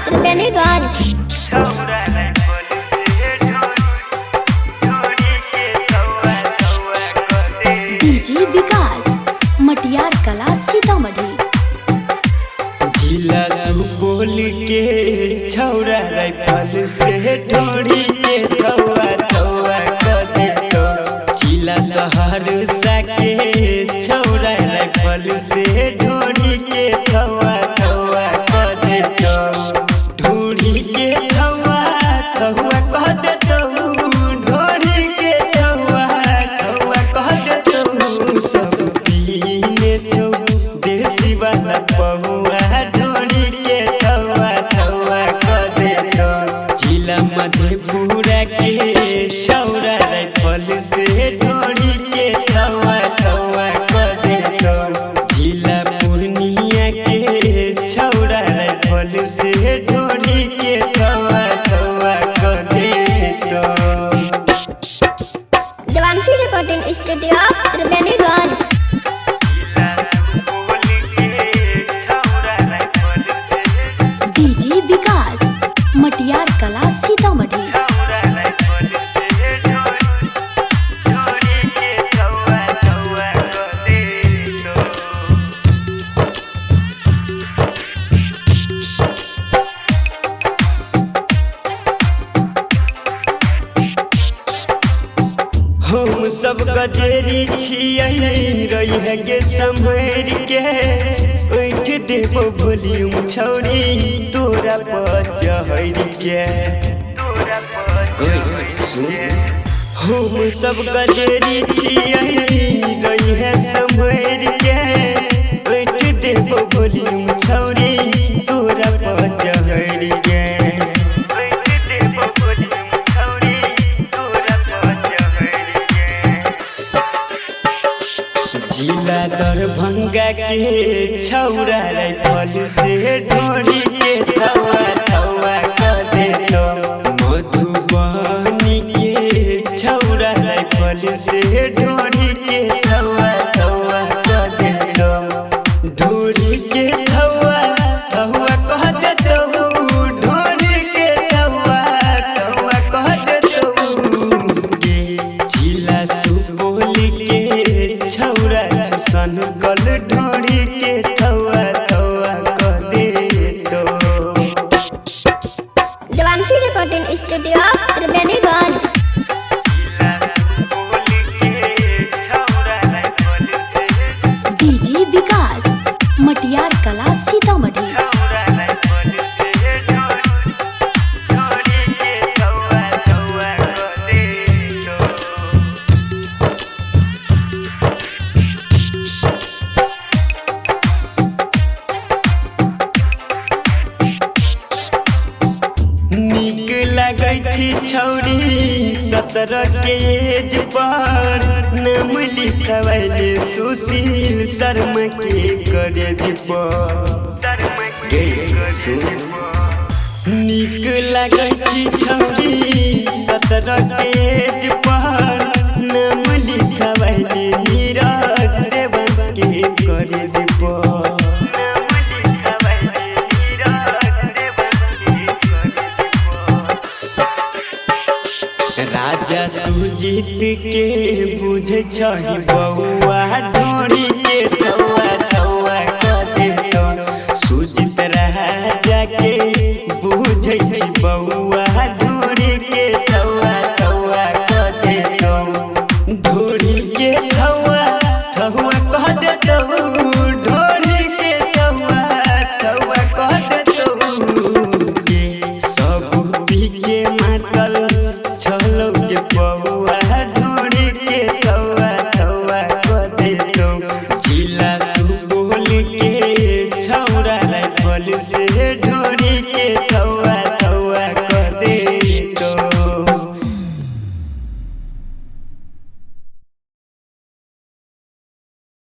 Triveniganj. DJ Vikas Matiyar Kala Sitamarhi. जिला सुपौल के छौरा राइफल से ढोड़ी के थौआ थौआ कर देतो। जिला सहरसा के छौरा राइफल से ढोड़ी के थौआ थौआ कर देतो। ढोड़ी के थौआ थौआ कह देतो। ढोड़ी के थौआ थौआ कह देतो। सब पीने छौ देसी वाला पहुआ ढोड़ी के थौआ थौआ कर देतो। जिला मधेपुरा के छौरा राइफल से ढोड़ी के थौआ थौआ कर देतो। जिला पूर्णिया के छौरा राइफल से ढोड़ी के थौआ थौआ कर देतो। Devanshi recording studio Triveniganj. DJ Vikas Matiyar Kala Sitamarhi. हम सब गजेरी छियै रही है के संभर के उठ देबो वॉल्यूम छौरी तोरा पर चढ़ के। हम सब गजेरी छियै रही है संभर के उठ देबो वॉल्यूम छौरी तोरा पर चढ़ के। जिला दरभंगा के छौरा राइफल से ढोड़ी के थौआ थौआ कर देतो। मधुबनी के छौरा राइफल से ढोड़ी के थौआ थौआ कर देतो। ढोड़ी के थौआ थौआ कह देतो। ढोड़ी के थौआ थौआ कह देतो। जिला सुपौल के छौरा सन कल ढोड़ी के थौआ थौआ कर देतो। Devanshi recording studio Triveniganj. DJ Vikas Matiyar Kala Sitamarhi. नीक लगै छी छौरी 17 के एज पर नाम लिखवैले सुशील शर्मा के कॉलेज पर। नीक लगै छी छौरी 17 के एज पर नाम लिखवैले नीरज देवंश के कॉलेज पर। राजा सुजीत के बुझे छही बउआ ढोड़ी के थौआ थौआ कर देतो। सुजीत राजा के बुझे छी बउआ ढोड़ी के थौआ